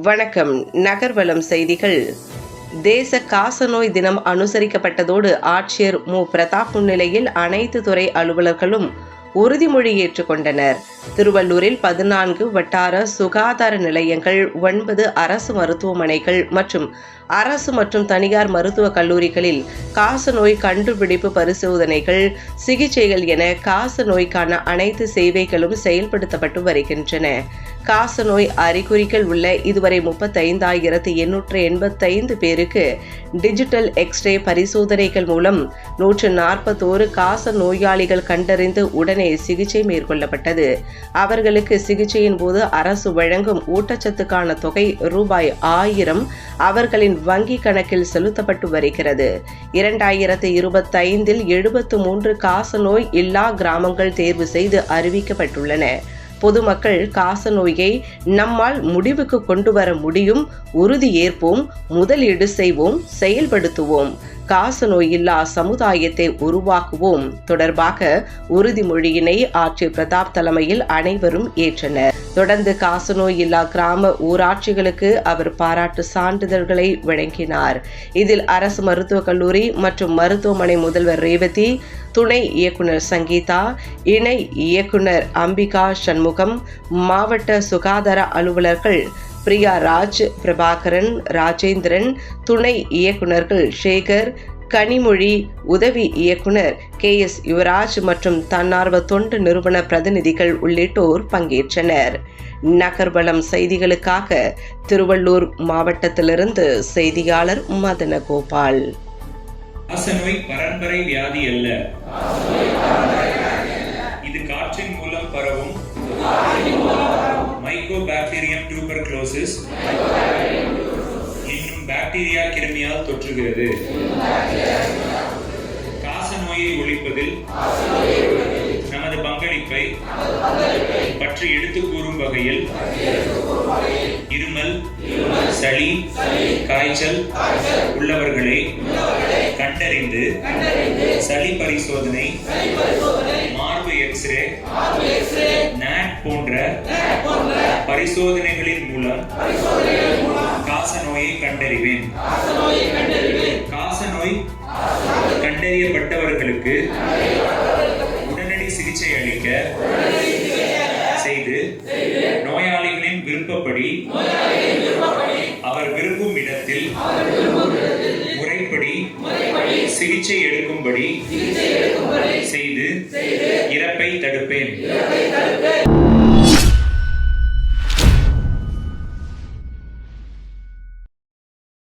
வணக்கம். நகர்வலம் செய்திகள். தேச காசநோய் தினம் அனுசரிக்கப்பட்டதோடு ஆட்சியர் மு. பிரதாப் முன்னிலையில் அனைத்து துறை அலுவலர்களும் உறுதிமொழி ஏற்றுக்கொண்டனர். திருவள்ளூரில் 14 வட்டார சுகாதார நிலையங்கள், 9 அரசு மருத்துவமனைகள் மற்றும் அரசு மற்றும் தனியார் மருத்துவக் கல்லூரிகளில் காசநோய் கண்டுபிடிப்பு பரிசோதனைகள், சிகிச்சைகள் என காசநோய்க்கான அனைத்து சேவைகளும் செயல்படுத்தப்பட்டு வருகின்றன. காசநோய் அறிகுறிகள் உள்ள இதுவரை 35,885 பேருக்கு டிஜிட்டல் எக்ஸ்ரே பரிசோதனைகள் மூலம் 141 காச நோயாளிகள் கண்டறிந்து உடனே சிகிச்சை மேற்கொள்ளப்பட்டது. அவர்களுக்கு சிகிச்சையின் போது அரசு வழங்கும் ஊட்டச்சத்துக்கான தொகை ரூபாய் 1000 அவர்களின் வங்கி கணக்கில் செலுத்தப்பட்டு வருகிறது. 2025 73 காசநோய் இல்லா கிராமங்கள் தேர்வு செய்து அறிவிக்கப்பட்டுள்ளன. பொதுமக்கள் காசநோயை நம்மால் முடிவுக்கு கொண்டு வர முடியும், உறுதி ஏற்போம், முதலீடு செய்வோம், செயல்படுத்துவோம், காசநோய் இல்லா சமுதாயத்தை உருவாக்குவோம் தொடர்பாக உறுதிமொழியினை ஆட்சியர் பிரதாப் தலைமையில் அனைவரும் ஏற்றனர். தொடர்ந்து காசநோய் இல்லா கிராம ஊராட்சிகளுக்கு அவர் பாராட்டு சான்றிதழ்களை வழங்கினார். இதில் அரசு மருத்துவக் கல்லூரி மற்றும் மருத்துவமனை முதல்வர் ரேவதி, துணை இயக்குனர் சங்கீதா, இணை இயக்குனர் அம்பிகா சண்முகம், மாவட்ட சுகாதார அலுவலர்கள் பிரியா ராஜ், பிரபாகரன், ராஜேந்திரன், துணை இயக்குனர்கள் சேகர், கனிமொழி, உதவி இயக்குனர் KS யுவராஜ் மற்றும் தன்னார்வ தொண்டு நிறுவன பிரதிநிதிகள் உள்ளிட்டோர் பங்கேற்றனர். நகர்வலம் செய்திகளுக்காக திருவள்ளூர் மாவட்டத்திலிருந்து செய்தியாளர் மதனகோபால். காசநோய் பரம்பரை வியாதி அல்ல, இது காற்றின் மூலம் பரவும் மைக்கோபாக்டீரியம் டியூபர்குலோசிஸ் என்னும் பாக்டீரியா கிருமியால் தொற்றுகிறது. காசநோயை ஒழிப்பதில் நமது பங்களிப்பை பற்றி எடுத்து கூறும் வகையில் இருமல், சளி, காய்ச்சல் உள்ளவர்களை கண்டறிந்து சளி பரிசோதனை, மார்பு எக்ஸ்ரே, NAT போன்ற பரிசோதனைகளின் மூலம் காசநோயை கண்டறிவேன். காசநோய் கண்டறியப்பட்டவர்களுக்கு உடனடி சிகிச்சை அளிக்க செய்து நோயாளிகளின் விருப்பப்படி அவர் விரும்பும் இடத்தில் முறைப்படி சிகிச்சை எடுக்கும்படி செய்து இறப்பை தடுப்பேன்.